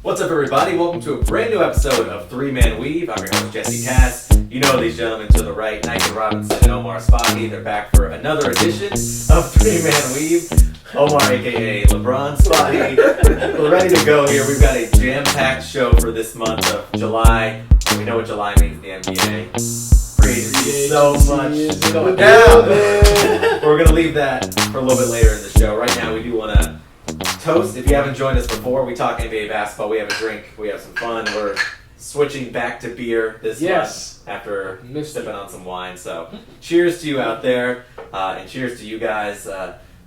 What's up, everybody? Welcome to a brand new episode of Three Man Weave. I'm your host, Jesse Kass. You know these gentlemen to the right, Nican Robinson and Omar Spahi. They're back for another edition of Three Man Weave. Omar, a.k.a. LeBron Spahi. We're ready to go here. We've got a jam-packed show for this month of July. We know what July means in the NBA. Free agency, so much going down. We're going to leave that for a little bit later in the show. Right now, we do want to toast. If you haven't joined us before, we talk NBA basketball. We have a drink. We have some fun. We're switching back to beer this month after sipping on some wine. So cheers to you out there, and cheers to you guys.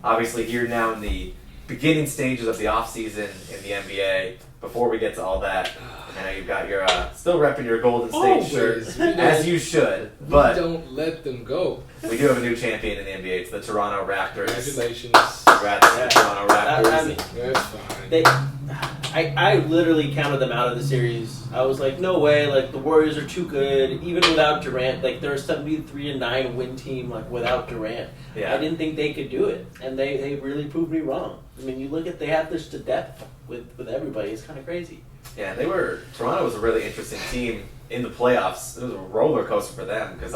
Obviously here now in the beginning stages of the offseason in the NBA. Before we get to all that, I know you've got your still repping your Golden State shirt, as you should. But we don't let them go. We do have a new champion in the NBA. It's the Toronto Raptors. Congratulations. Congrats to the Toronto Raptors. That's fine. I literally counted them out of the series. I was like, no way. Like, the Warriors are too good. Even without Durant, like, they're a 73-9 win team, like, without Durant. Yeah. I didn't think they could do it. And they really proved me wrong. I mean, you look at, they have this to depth with everybody. It's kind of crazy. Yeah, Toronto was a really interesting team in the playoffs. It was a roller coaster for them because,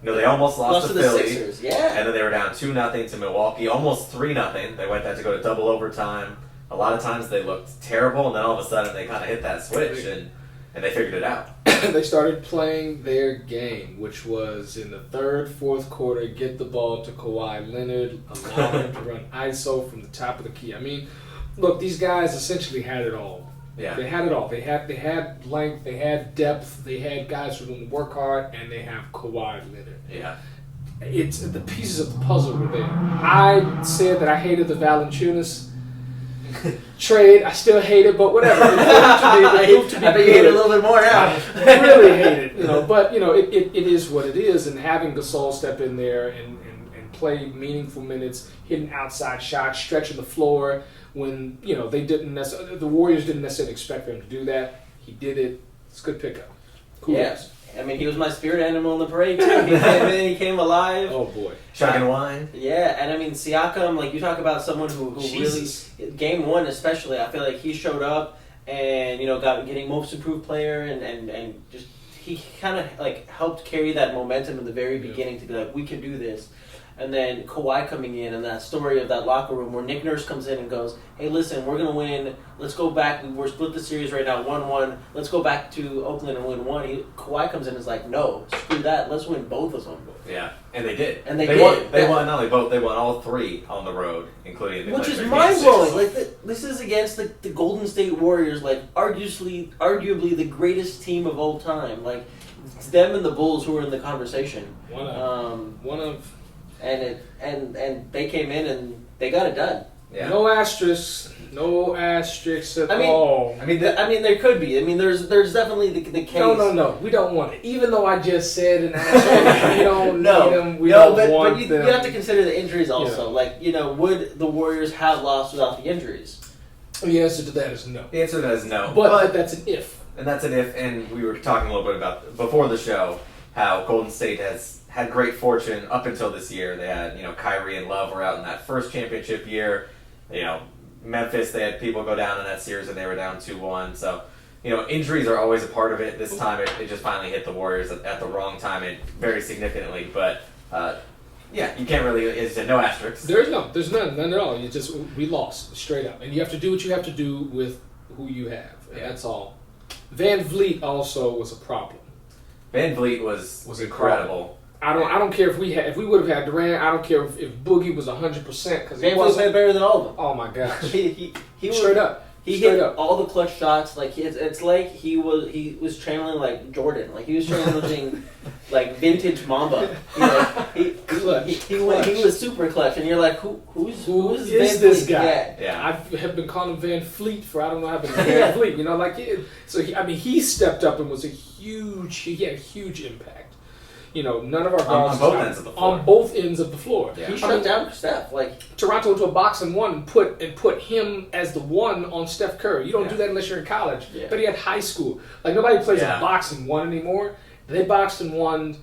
they almost lost to the Philly. Sixers, yeah. And then they were down 2-0 to Milwaukee, almost 3-0. They had to go to double overtime. A lot of times they looked terrible, and then all of a sudden they kind of hit that switch, and they figured it out. They started playing their game, which was in the third, fourth quarter, get the ball to Kawhi Leonard, allow him to run ISO from the top of the key. I mean, look, these guys essentially had it all. Yeah. They had it all. They had length, they had depth, they had guys who didn't work hard, and they have Kawhi Leonard. Yeah. It's the pieces of the puzzle were there. I said that I hated the Valanciunas trade. I still hate it, but whatever. I bet you hate it a little bit more now. I really hate it, but it is what it is. And having Gasol step in there and play meaningful minutes, hitting outside shots, stretching the floor when the Warriors didn't necessarily expect him to do that. He did it. It's a good pickup. Cool. Yes. I mean, he was my spirit animal in the parade, too. He came in, he came alive. Oh, boy. Chugging wine. Yeah, and I mean, Siakam, like, you talk about someone who really, game one especially, I feel like he showed up and, getting most improved player and just, he kind of, like, helped carry that momentum in the very beginning to be like, we can do this. And then Kawhi coming in and that story of that locker room where Nick Nurse comes in and goes, hey, listen, we're going to win. Let's go back. We're split the series right now, 1-1. Let's go back to Oakland and win one. Kawhi comes in and is like, no, screw that. Let's win both of them. Yeah, and they did. And they did. They won not only both, they won all three on the road, including the Which is mind-blowing. Like, this is against the Golden State Warriors, like, arguably the greatest team of all time. Like, it's them and the Bulls who are in the conversation. One of... And they came in and they got it done. Yeah. No asterisks at all. I mean, there could be. I mean, there's definitely the case. No. We don't want it. Even though I just said an asterisk, we don't need them. We don't want but them. You have to consider the injuries also. Like, would the Warriors have lost without the injuries? The answer to that is no. The answer to that is no. But that's an if. And that's an if. And we were talking a little bit about before the show how Golden State has had great fortune up until this year. They had, Kyrie and Love were out in that first championship year. Memphis, they had people go down in that series and they were down 2-1. So, injuries are always a part of it. This time it just finally hit the Warriors at the wrong time and very significantly. But, you can't really, as you said, no asterisks. There's none at all. We lost, straight up. And you have to do what you have to do with who you have. And that's all. Van Vliet also was a problem. Van Vliet was incredible. I don't care if we would have had Durant. I don't care if Boogie was 100% because Van Vliet played better than all of them. Oh my gosh! he straight up. He hit all the clutch shots. Like it's like he was channeling like Jordan. Like he was channeling like vintage Mamba. He was super clutch, and you're like, who is this guy? Yeah. I have been calling him Van Fleet for I don't know how to Van Fleet. So he stepped up and was he had a huge impact. None of our guards on both ends of the floor. On both ends of the floor. Yeah. He shut down Steph. Like Toronto went to a box and one and put him as the one on Steph Curry. You don't do that unless you're in college. Yeah. But he had high school. Like nobody plays a box and one anymore. They boxed and won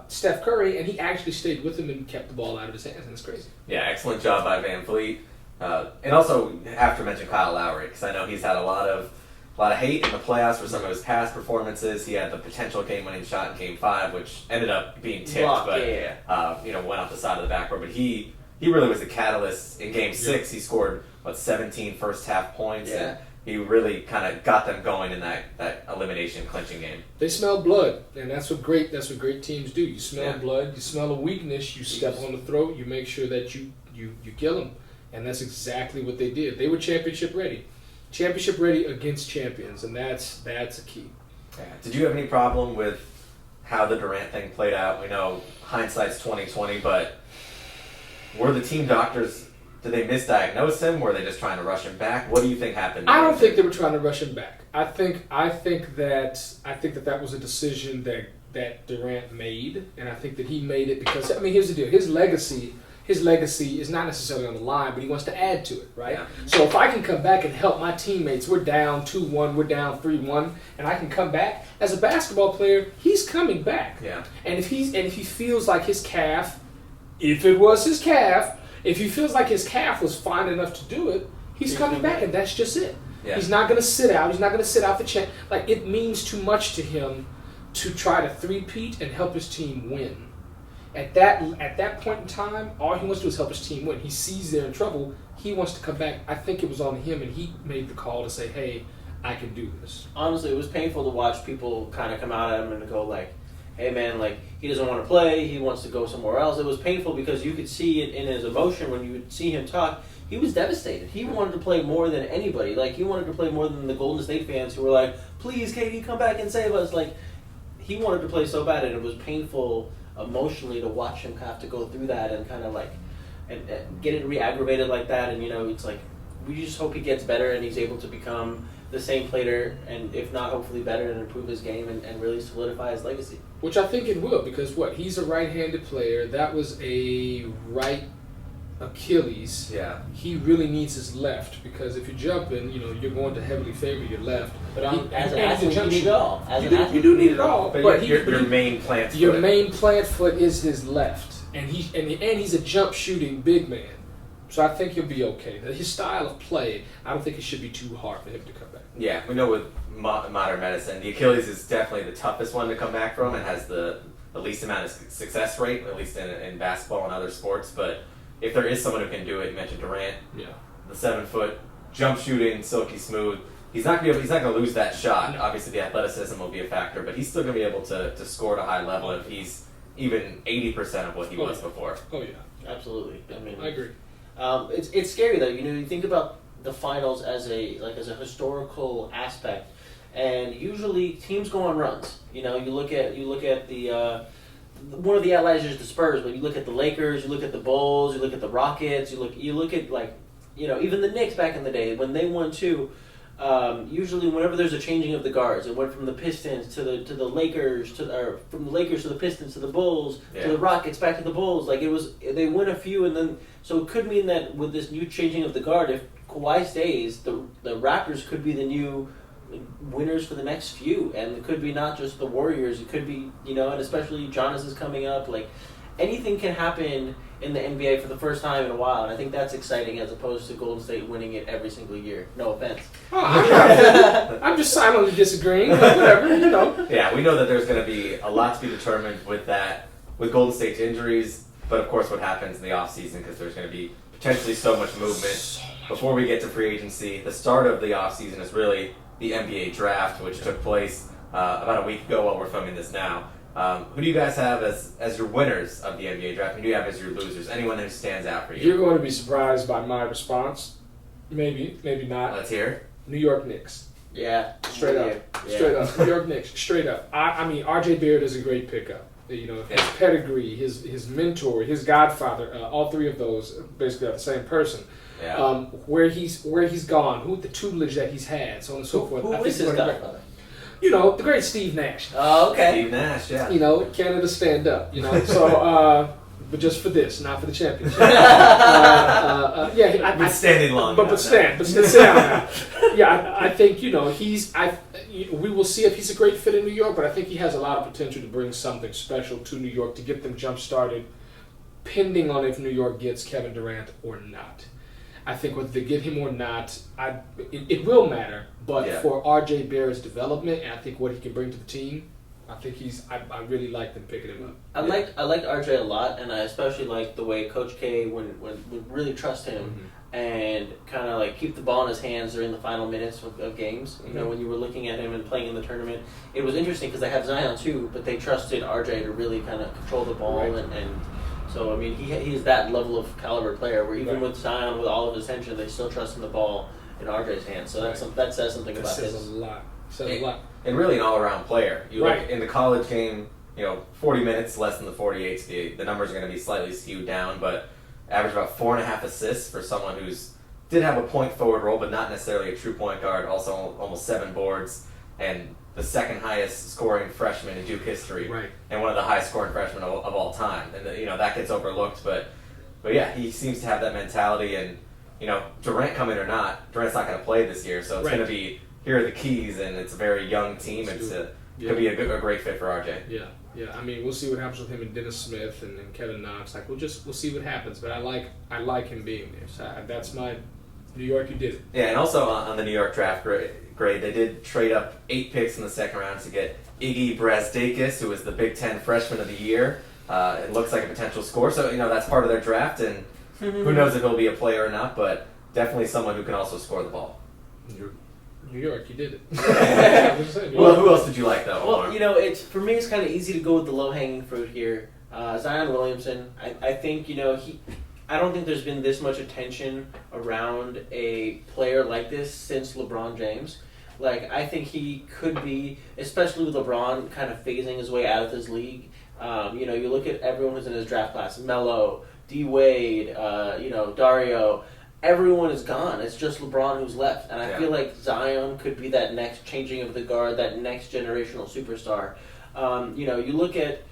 Steph Curry, and he actually stayed with him and kept the ball out of his hands. And it's crazy. Yeah, excellent job by Van Fleet. And also have to mention Kyle Lowry because I know he's had a lot of a lot of hate in the playoffs for some of his past performances. He had the potential game-winning shot in Game 5, which ended up being tipped, but went off the side of the backboard. But he really was the catalyst in Game 6. He scored 17 first-half points, and he really kind of got them going in that elimination clinching game. They smell blood, and that's what great teams do. You smell blood, you smell a weakness, you step on the throat, you make sure that you kill them, and that's exactly what they did. They were championship ready against champions, and that's a key. Yeah. Did you have any problem with how the Durant thing played out? We know hindsight's 20/20, but were the team doctors? Did they misdiagnose him? Were they just trying to rush him back? What do you think happened? I don't think they were trying to rush him back. I think that was a decision that Durant made, and I think that he made it because here's the deal: his legacy is not necessarily on the line, but he wants to add to it, right? Yeah. So if I can come back and help my teammates, we're down 2-1, we're down 3-1, and I can come back as a basketball player, he's coming back. Yeah. And if he feels like his calf, if he feels like his calf was fine enough to do it, he's coming back, and that's just it. Yeah. He's not going to sit out. He's not going to sit out the chance. Like, it means too much to him to try to three-peat and help his team win. At that point in time, all he wants to do is help his team win. He sees they're in trouble. He wants to come back. I think it was on him, and he made the call to say, hey, I can do this. Honestly, it was painful to watch people kind of come out at him and go like, hey, man, like, he doesn't want to play. He wants to go somewhere else. It was painful because you could see it in his emotion when you would see him talk. He was devastated. He wanted to play more than anybody. Like, he wanted to play more than the Golden State fans who were like, please, KD, come back and save us. Like, he wanted to play so bad, and it was painful emotionally to watch him have to go through that and kind of like and get it re-aggravated like that. And it's like we just hope he gets better and he's able to become the same player, and if not, hopefully better, and improve his game and really solidify his legacy. Which I think it will, because he's a right-handed player. That was a right Achilles. Yeah. He really needs his left, because if you're jumping, you're going to heavily favor your left. But as an athlete, you need it all. You do need it all. But your main plant foot. Your main plant foot is his left, and he's a jump shooting big man. So I think he'll be okay. His style of play, I don't think it should be too hard for him to come back. Yeah, we know with modern medicine, the Achilles is definitely the toughest one to come back from. It has the least amount of success rate, at least in basketball and other sports. But if there is someone who can do it, you mentioned Durant. Yeah. The 7-foot jump shooting, silky smooth. He's not going to lose that shot. No. Obviously, the athleticism will be a factor, but he's still going to be able to score at a high level if he's even 80% of what he was before. Oh yeah, absolutely. I agree. It's scary though. You think about the finals as a historical aspect, and usually teams go on runs. You look at the one of the outliers is the Spurs, but you look at the Lakers, you look at the Bulls, you look at the Rockets, you look at even the Knicks back in the day when they won too. Usually, whenever there's a changing of the guards, it went from the Pistons to the Lakers from the Lakers to the Pistons to the Bulls to the Rockets back to the Bulls. Like they win a few, and then so it could mean that with this new changing of the guard, if Kawhi stays, the Raptors could be the new winners for the next few, and it could be not just the Warriors. It could be and especially Giannis is coming up. Like anything can happen in the NBA for the first time in a while, and I think that's exciting as opposed to Golden State winning it every single year. No offense. I'm just silently disagreeing, but whatever, Yeah, we know that there's going to be a lot to be determined with Golden State's injuries, but of course what happens in the offseason, because there's going to be potentially so much movement. Before we get to free agency, the start of the offseason is really the NBA draft, which took place about a week ago while we're filming this now. Who do you guys have as your winners of the NBA draft? Who do you have as your losers? Anyone who stands out for you? You're going to be surprised by my response. Maybe not. Let's hear it. New York Knicks. Yeah. Straight up. New York Knicks. Straight up. I mean, R.J. Barrett is a great pickup. His pedigree, his mentor, his godfather, all three of those basically are the same person. Yeah. Where he's gone, the tutelage that he's had, so on and so forth. Who is his godfather? The great Steve Nash. Oh, okay. Steve Nash, yeah. Canada stand up, so, but just for this, not for the championship. Been standing long. But sit down now. Yeah, I think, we will see if he's a great fit in New York, but I think he has a lot of potential to bring something special to New York to get them jump-started, pending on if New York gets Kevin Durant or not. I think whether they get him or not, it will matter. But for RJ Barrett's development, and I think what he can bring to the team, I think I really like them picking him up. I liked RJ a lot, and I especially liked the way Coach K would really trust him and kind of like keep the ball in his hands during the final minutes of games. You know, when you were looking at him and playing in the tournament, it was interesting because they have Zion too, but they trusted RJ to really kind of control the ball and so I mean he's that level of caliber player where even with Zion with all of his attention, they still trust in the ball in RJ's hands. So that says something about this. That says a lot. Says a lot. And really an all-around player. You look in the college game, 40 minutes, less than the 48. The numbers are going to be slightly skewed down, but average about 4.5 assists for someone did have a point forward role, but not necessarily a true point guard. Also, almost 7 boards, and the second highest scoring freshman in Duke history, and one of the highest scoring freshmen of all time. And that gets overlooked, but yeah, he seems to have that mentality. And Durant coming or not, Durant's not going to play this year, so it's going to be here are the keys, and it's a very young team. Could be a great fit for RJ. Yeah. I mean, we'll see what happens with him and Dennis Smith and Kevin Knox. Like, we'll see what happens. But I like him being there. So that's my New York. You did it. Yeah, and also on the New York draft grade, they did trade up 8 picks in the second round to get Iggy Brazdeikis, who was the Big Ten Freshman of the Year. It looks like a potential score. So that's part of their draft, and who knows if he'll be a player or not. But definitely someone who can also score the ball. New York, you did it. Well, who else did you like, though? Well, for me, it's kind of easy to go with the low-hanging fruit here. Zion Williamson, I think, I don't think there's been this much attention around a player like this since LeBron James. Like, I think he could be, especially with LeBron kind of phasing his way out of his league. You look at everyone who's in his draft class, Melo, D-Wade, Dario. Everyone is gone. It's just LeBron who's left. And I feel like Zion could be that next changing of the guard, that next generational superstar. You look at,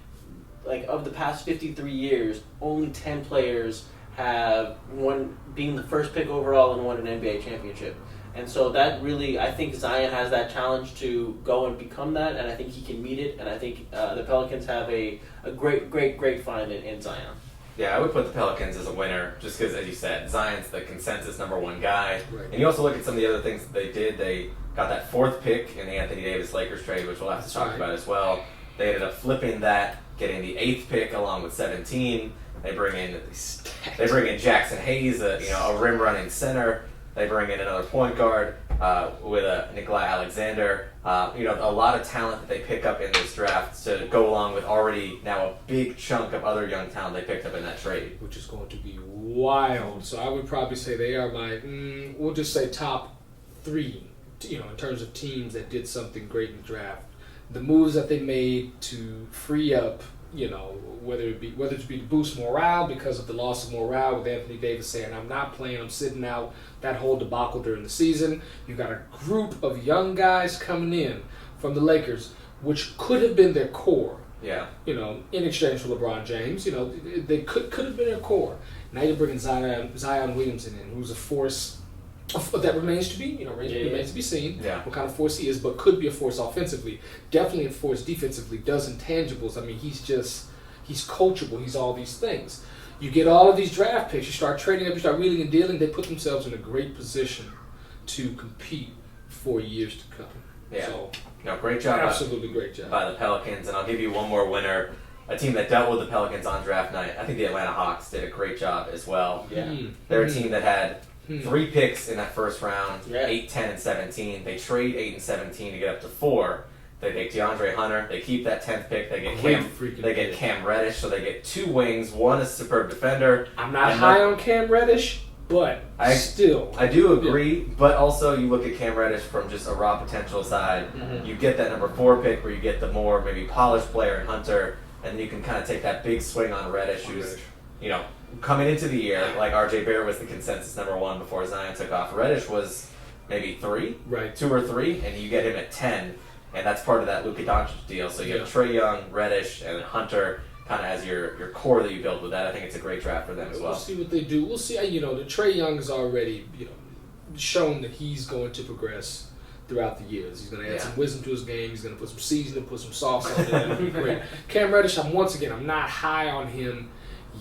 like, of the past 53 years, only 10 players have won, being the first pick overall and won an NBA championship. And so that really, I think Zion has that challenge to go and become that, and I think he can meet it. And I think the Pelicans have a great find in Zion. Yeah, I would put the Pelicans as a winner just because, as you said, Zion's the consensus #1 guy. Right. And you also look at some of the other things that they did. They got that 4th pick in the Anthony Davis Lakers trade, which we'll have to talk about as well. They ended up flipping that, getting the 8th pick along with 17. They bring in Jackson Hayes, a rim running center. They bring in another point guard with Nikolai Alexander. A lot of talent that they pick up in this draft to go along with already now a big chunk of other young talent they picked up in that trade. Which is going to be wild. So I would probably say they are my, we'll just say top 3, in terms of teams that did something great in the draft. The moves that they made to free up, whether it be to boost morale because of the loss of morale with Anthony Davis saying, I'm not playing, I'm sitting out, that whole debacle during the season. You got a group of young guys coming in from the Lakers, which could have been their core. Yeah. In exchange for LeBron James, they could have been their core. Now you're bringing Zion Williamson in, who's a force that remains to be, remains to be seen. Yeah. What kind of force he is, but could be a force offensively. Definitely a force defensively. Does intangibles. I mean, he's coachable. He's all these things. You get all of these draft picks. You start trading up. You start wheeling and dealing. They put themselves in a great position to compete for years to come. Yeah. So, great job. Absolutely great job by the Pelicans. And I'll give you one more winner. A team that dealt with the Pelicans on draft night. I think the Atlanta Hawks did a great job as well. Yeah. They're a team that had 3 picks in that first round, 8, 10, and 17. They trade 8 and 17 to get up to 4. They take DeAndre Hunter. They keep that 10th pick. They get Cam Reddish, so they get 2 wings. One is a superb defender. I'm not high on Cam Reddish, but I do agree. Yeah. But also, you look at Cam Reddish from just a raw potential side. You get that number 4 pick where you get the more maybe polished player in Hunter, and you can kind of take that big swing on Reddish, who's coming into the year, like RJ Barrett was the consensus #1 before Zion took off. Reddish was maybe 3, 2 or 3, and you get him at 10, and that's part of that Luka Doncic deal. So you have Trae Young, Reddish, and Hunter kind of as your core that you build with that. I think it's a great draft for them as well. We'll see what they do. We'll see. The Trae Young has already shown that he's going to progress throughout the years. He's going to add some wisdom to his game. He's going to put some seasoning, put some sauce on it. It'll be great. Cam Reddish, I'm not high on him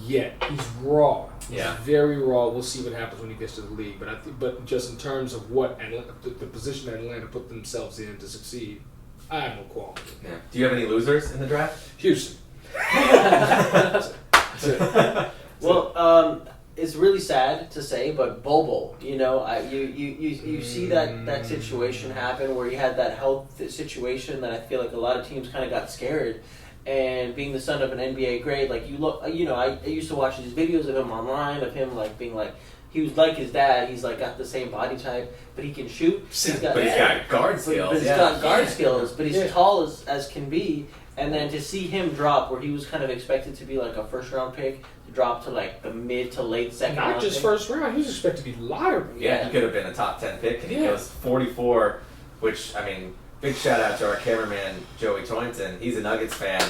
yet. He's raw. Yeah. Very raw. We'll see what happens when he gets to the league. But just in terms of what the position that Atlanta put themselves in to succeed, I have no qualms. Yeah. Do you have any losers in the draft? Houston. Well, it's really sad to say, but Bobo, you see that situation happen where he had that health situation that I feel like a lot of teams kind of got scared. And being the son of an NBA great, like I used to watch these videos of him online of him like being like, he was like his dad. He's like got the same body type, but he can shoot. He's got guard skills. But he's got guard skills. But he's tall as can be. And then to see him drop, where he was kind of expected to be like a first round pick, to drop to like the mid to late second round. Not just first round. He was expected to be lottery. Yeah, he could have been a top 10 pick, and he goes 44. Which big shout out to our cameraman Joey Toynton. He's a Nuggets fan.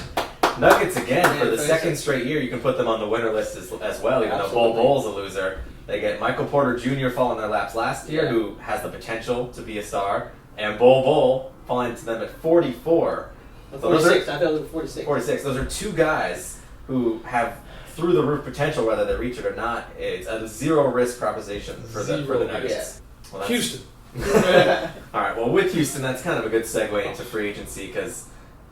Nuggets again for the second straight year. You can put them on the winner list as well, even though Bol Bol's a loser. They get Michael Porter Jr. fall in their laps last year, who has the potential to be a star, and Bol Bol falling to them at 44. 46. I thought it was 46. 46. Those are two guys who have through the roof potential, whether they reach it or not. It's a zero risk proposition for the Nuggets. Yeah. Well, Houston. All right. Well, with Houston, that's kind of a good segue into free agency because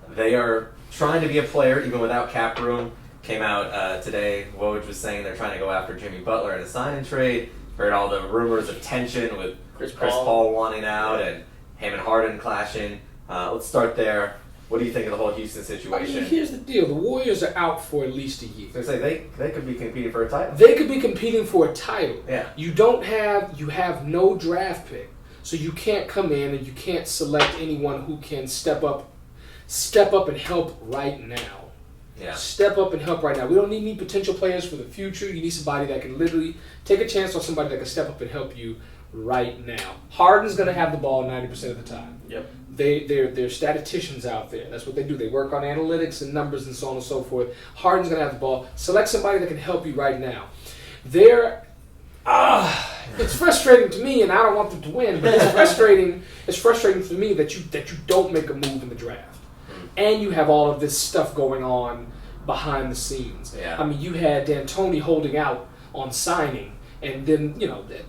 they are trying to be a player even without cap room. Came out today. Woj was saying they're trying to go after Jimmy Butler in a sign and trade. Heard all the rumors of tension with Chris Paul wanting out and him and Harden clashing. Let's start there. What do you think of the whole Houston situation? Here's the deal. The Warriors are out for at least a year. So they could be competing for a title. They could be competing for a title. Yeah. You have no draft pick. So you can't come in and you can't select anyone who can step up and help right now. Yeah. Step up and help right now. We don't need any potential players for the future. You need somebody that can literally take a chance on somebody that can step up and help you right now. Harden's going to have the ball 90% of the time. Yep. They're statisticians out there. That's what they do. They work on analytics and numbers and so on and so forth. Harden's going to have the ball. Select somebody that can help you right now. It's frustrating to me, and I don't want them to win, but it's frustrating. It's frustrating for me that you don't make a move in the draft, and you have all of this stuff going on behind the scenes. Yeah. You had D'Antoni holding out on signing, and then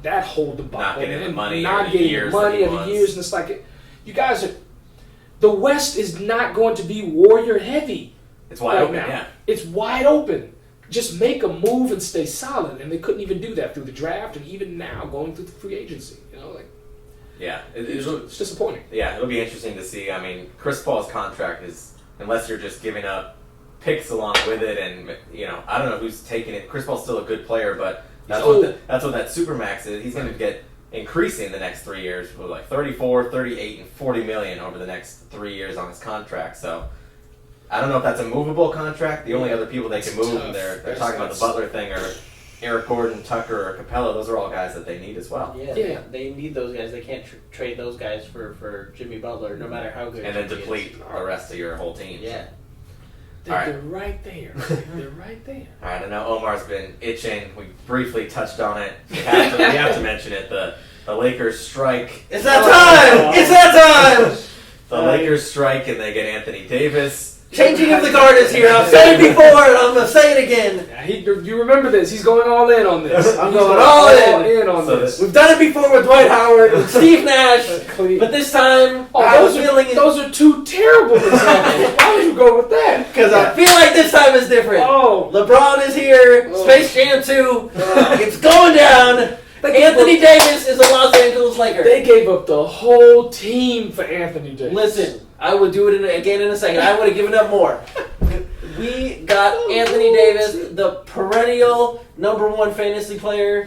that whole debacle, not getting the money, not getting the money of the years, and it's like you guys are. The West is not going to be Warrior heavy. It's wide open. Now. Yeah. It's wide open. Just make a move and stay solid, and they couldn't even do that through the draft, and even now going through the free agency. Yeah, it's disappointing. Yeah, it'll be interesting to see. Chris Paul's contract is, unless you're just giving up picks along with it, and I don't know who's taking it. Chris Paul's still a good player, but that's what that supermax is. He's going to get increasing the next 3 years with like 34, 38, and 40 million over the next 3 years on his contract. So I don't know if that's a movable contract. The only other people they can move, and they're talking about the Butler thing, or Eric Gordon, Tucker, or Capella. Those are all guys that they need as well. Yeah. They need those guys. They can't trade those guys for Jimmy Butler, no matter how good. And then deplete the rest of your whole team. Yeah. They're right there. They're right there. All right, I know Omar's been itching. We briefly touched on it. We have to mention it. The Lakers strike. It's that time! It's that time! The Lakers strike and they get Anthony Davis. Changing of the guard is here. I've said it before and I'm going to say it again. Yeah, you remember this. He's going all in on this. I'm going all in on this. We've done it before with Dwight Howard, with Steve Nash, but this time those are two terrible examples. Why would you go with that? Because I feel like this time is different. LeBron is here. Space Jam 2. It's going down. Anthony Davis is a Los Angeles Laker. They gave up the whole team for Anthony Davis. Listen, I would do it again in a second. I would have given up more. We got Anthony Davis, the perennial #1 fantasy player.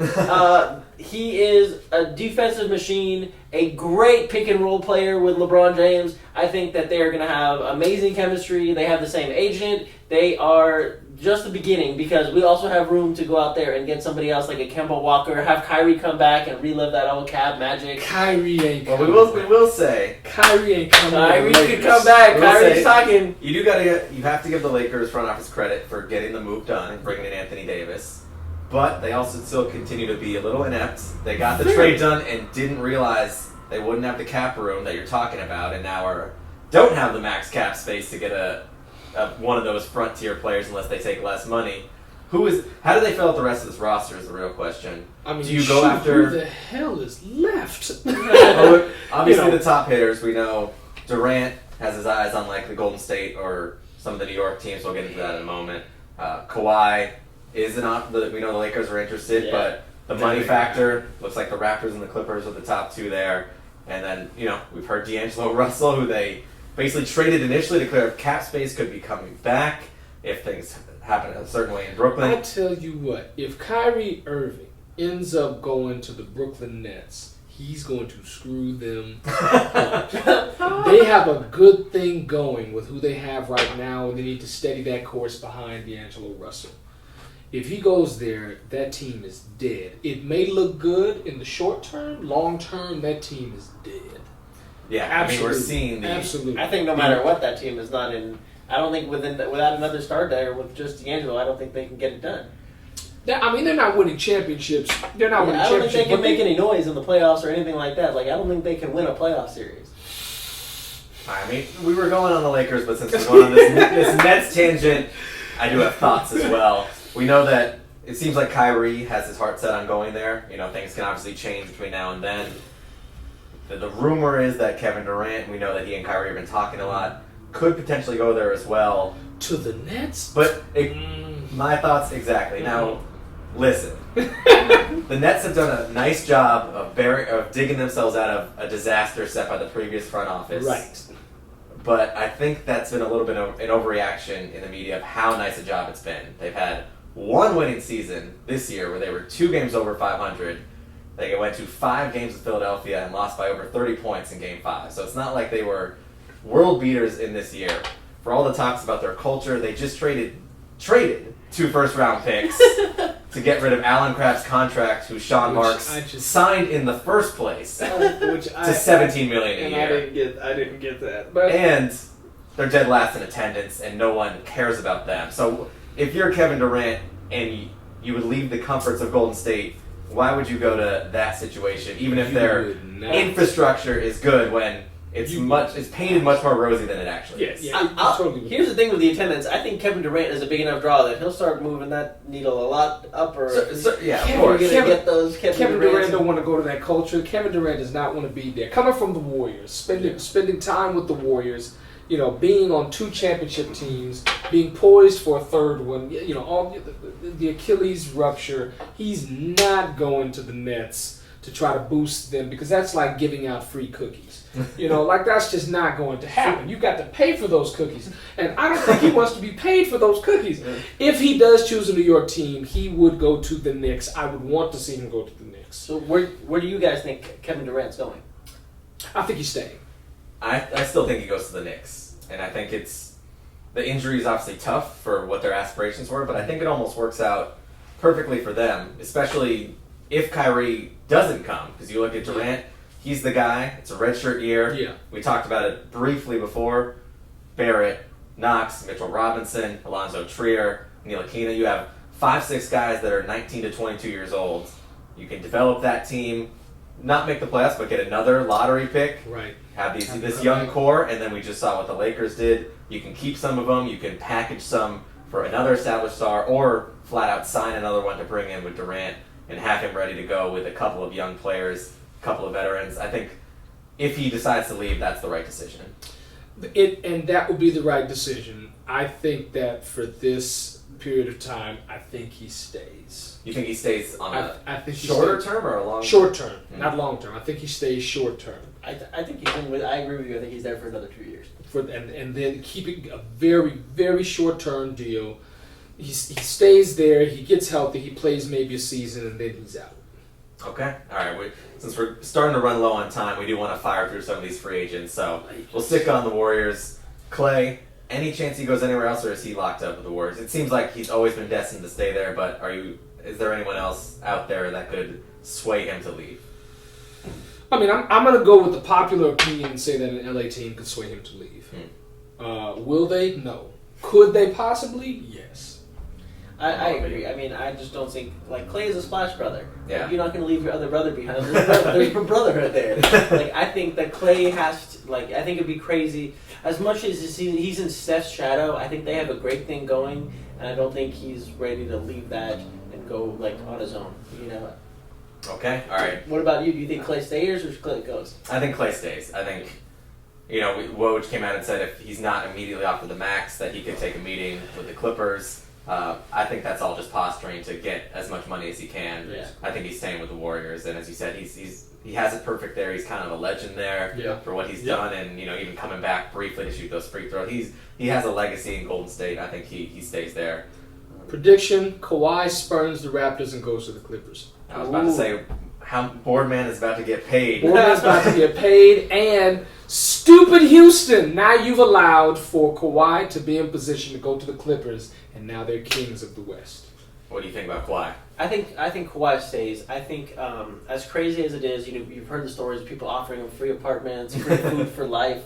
He is a defensive machine, a great pick and roll player with LeBron James. I think that they are going to have amazing chemistry. They have the same agent. They are just the beginning, because we also have room to go out there and get somebody else like a Kemba Walker, have Kyrie come back and relive that old Cavs magic. Kyrie ain't coming. Well, we will say Kyrie ain't coming. Kyrie could come back. Kyrie's talking. You have to give the Lakers front office credit for getting the move done and bringing in Anthony Davis, but they also still continue to be a little inept. They got the trade done and didn't realize they wouldn't have the cap room that you're talking about, and now don't have the max cap space to get one of those front tier players unless they take less money. How do they fill out the rest of this roster is the real question. I mean, do you go after who the hell is left? Obviously, the top hitters we know. Durant has his eyes on like the Golden State or some of the New York teams. We'll get into that in a moment. Kawhi is not. We know the Lakers are interested, but the money factor looks like the Raptors and the Clippers are the top two there. And then we've heard D'Angelo Russell, who they basically traded initially to clear up cap space, could be coming back if things happen a certain way in Brooklyn. I tell you what, if Kyrie Irving ends up going to the Brooklyn Nets, he's going to screw them up. They have a good thing going with who they have right now, and they need to steady that course behind D'Angelo Russell. If he goes there, that team is dead. It may look good in the short term. Long term, that team is dead. Yeah, absolutely. I mean, we're seeing absolutely. I think no matter what, that team is not in. I don't think without another star there with just D'Angelo, I don't think they can get it done. I mean, they're not winning championships. They're not winning I don't championships. think they can make any noise in the playoffs or anything like that. Like, I don't think they can win a playoff series. I mean, we were going on the Lakers, but since we're going on this Nets tangent, I do have thoughts as well. We know that it seems like Kyrie has his heart set on going there. Things can obviously change between now and then. The rumor is that Kevin Durant, we know that he and Kyrie have been talking a lot, could potentially go there as well. To the Nets? But my thoughts exactly. Now, listen. The Nets have done a nice job of digging themselves out of a disaster set by the previous front office. Right. But I think that's been a little bit of an overreaction in the media of how nice a job it's been. They've had one winning season this year where they were 2 games over 500. They went to 5 games with Philadelphia and lost by over 30 points in Game 5. So it's not like they were world beaters in this year. For all the talks about their culture, they just traded 2 first-round picks to get rid of Alan Craft's contract, who Sean Marks signed in the first place, to $17 million a year. I didn't get that. And they're dead last in attendance, and no one cares about them. So if you're Kevin Durant and you would leave the comforts of Golden State, why would you go to that situation, even if their infrastructure is good when it's painted much more rosy than it actually is? Totally. Here's the thing with the attendance. I think Kevin Durant is a big enough draw that he'll start moving that needle a lot up. Kevin Durant don't want to go to that culture. Kevin Durant does not want to be there. Coming from the Warriors, spending time with the Warriors, being on 2 championship teams, being poised for a third one, all the Achilles rupture. He's not going to the Nets to try to boost them, because that's like giving out free cookies. That's just not going to happen. You got to pay for those cookies, and I don't think he wants to be paid for those cookies. If he does choose a New York team, he would go to the Knicks. I would want to see him go to the Knicks. So where do you guys think Kevin Durant's going? I think he's staying. I still think he goes to the Knicks, and I think the injury is obviously tough for what their aspirations were, but I think it almost works out perfectly for them, especially if Kyrie doesn't come. Because you look at Durant, he's the guy. It's a redshirt year. Yeah. We talked about it briefly before. Barrett, Knox, Mitchell Robinson, Alonzo Trier, Ntilikina. You have 5-6 guys that are 19 to 22 years old. You can develop that team, not make the playoffs, but get another lottery pick. Right. Have this young core, and then we just saw what the Lakers did. You can keep some of them. You can package some for another established star, or flat out sign another one to bring in with Durant and have him ready to go with a couple of young players, a couple of veterans. I think if he decides to leave, that's the right decision. And that would be the right decision. I think that for this period of time, I think he stays. You think he stays on a shorter term or a long term? Short term, not long term. I think he stays short term. I think he's in with. I agree with you. I think he's there for another 2 years. And then keeping a very, very short term deal. He stays there. He gets healthy. He plays maybe a season, and then he's out. Okay. All right. Since we're starting to run low on time, we do want to fire through some of these free agents. So we'll stick on the Warriors. Clay, any chance he goes anywhere else, or is he locked up with the Warriors? It seems like he's always been destined to stay there, but is there anyone else out there that could sway him to leave? I mean, I'm going to go with the popular opinion and say that an LA team could sway him to leave. Will they? No. Could they possibly? Yes. I agree. I mean, I just don't think, Clay is a splash brother. Yeah. You're not going to leave your other brother behind. There's a brotherhood there. I think that Clay has to, I think it'd be crazy. As much as he's in Steph's shadow, I think they have a great thing going. and I don't think he's ready to leave that and go like on his own. You know. Okay, all right. What about you? Do you think Klay stays or Klay goes? I think Klay stays. I think, Woj came out and said if he's not immediately offered the max, that he could take a meeting with the Clippers. I think that's all just posturing to get as much money as he can. Yeah. I think he's staying with the Warriors, and as you said, he has it perfect there. He's kind of a legend there for what he's done, and even coming back briefly to shoot those free throws. He has a legacy in Golden State. I think he stays there. Prediction: Kawhi spurns the Raptors and goes to the Clippers. I was about to say, how Boardman is about to get paid. Boardman's about to get paid, and stupid Houston. Now you've allowed for Kawhi to be in position to go to the Clippers, and now they're kings of the West. What do you think about Kawhi? I think Kawhi stays. I think as crazy as it is, you've heard the stories of people offering him free apartments, free food for life.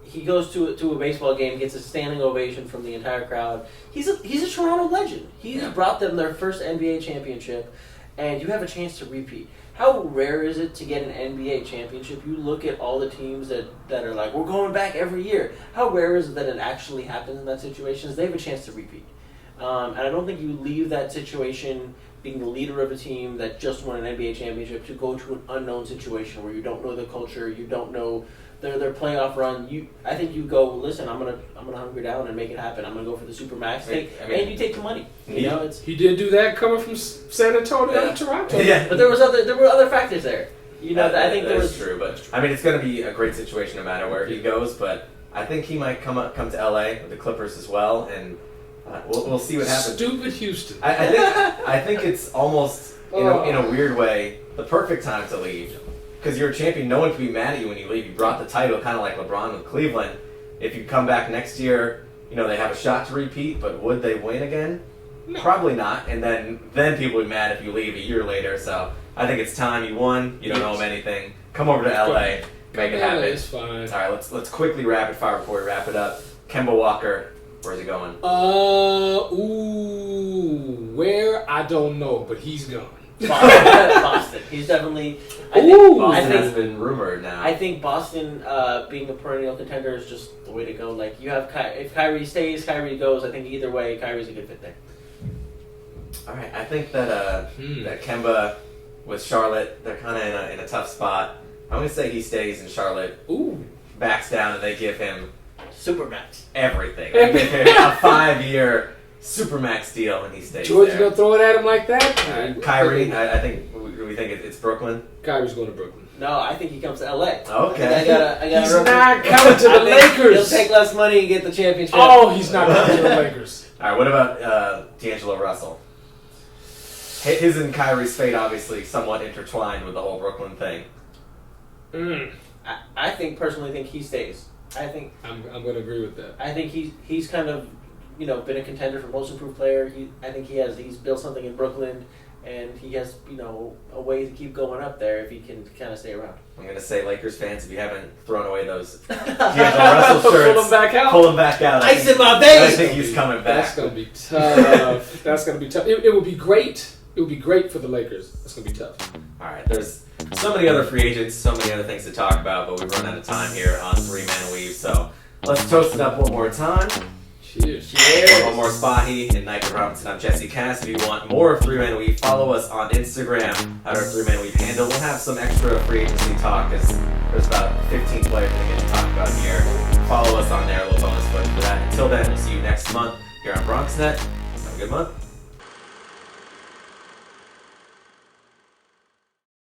He goes to a baseball game, gets a standing ovation from the entire crowd. He's a Toronto legend. He's brought them their first NBA championship, and you have a chance to repeat. How rare is it to get an NBA championship? You look at all the teams that are like, we're going back every year. How rare is it that it actually happens in that situation? They have a chance to repeat. And I don't think you leave that situation being the leader of a team that just won an NBA championship to go to an unknown situation where you don't know the culture, you don't know their playoff run. I think you go, listen, I'm gonna hunker down and make it happen. I'm gonna go for the supermax, and you take the money. He did do that coming from San Antonio to Toronto. Yeah, but there were other factors there. I think that is true. But I mean, it's going to be a great situation no matter where he goes. But I think he might come to LA with the Clippers as well, and we'll see what happens. Stupid Houston. I think it's almost in a weird way the perfect time to leave. Because you're a champion, no one can be mad at you when you leave. You brought the title, kind of like LeBron with Cleveland. If you come back next year, they have a shot to repeat, but would they win again? No. Probably not. And then people will be mad if you leave a year later. So I think it's time. You won. You don't owe them anything. Come over to LA. Make it happen. It's fine. All right, let's quickly rapid fire before we wrap it up. Kemba Walker, where's he going? Where? I don't know, but he's gone. Boston. He's definitely. Boston has been rumored now. I think Boston, being a perennial contender, is just the way to go. Like you have, if Kyrie stays, Kyrie goes. I think either way, Kyrie's a good fit there. All right, I think that that Kemba with Charlotte, they're kind of in a tough spot. I'm gonna say he stays in Charlotte. Backs down, and they give him supermax everything. They give him a 5-year. Supermax deal, and he stays George, there. you gonna throw it at him like that? Kyrie, I think we think it's Brooklyn. Kyrie's going to Brooklyn. No, I think he comes to LA. Okay. He's not coming to the Lakers. He'll take less money and get the championship. Oh, he's not coming to the Lakers. All right, what about D'Angelo Russell? His and Kyrie's fate obviously somewhat intertwined with the whole Brooklyn thing. I personally think he stays. I think I'm going to agree with that. I think he's kind of been a contender for most improved player. I think he's built something in Brooklyn, and he has a way to keep going up there if he can kind of stay around. I'm gonna say, Lakers fans, if you haven't thrown away those D'Angelo Russell shirts, pull them back out. Ice in my veins. I think he's coming back. That's gonna be tough. That's gonna be tough. It would be great. It would be great for the Lakers. That's gonna be tough. All right, there's so many other free agents, so many other things to talk about, but we've run out of time here on Three Man Weave. So let's toast it up one more time. Cheers. Omar Spahi and Nican Robinson. I'm Jesse Kass. If you want more of Three Man Weave, follow us on Instagram at our Three Man Weave handle. We'll have some extra free agency talk because there's about 15 players we get to talk about here. Follow us on there, a little bonus footage for that. Until then, we'll see you next month here on BronxNet. Have a good month.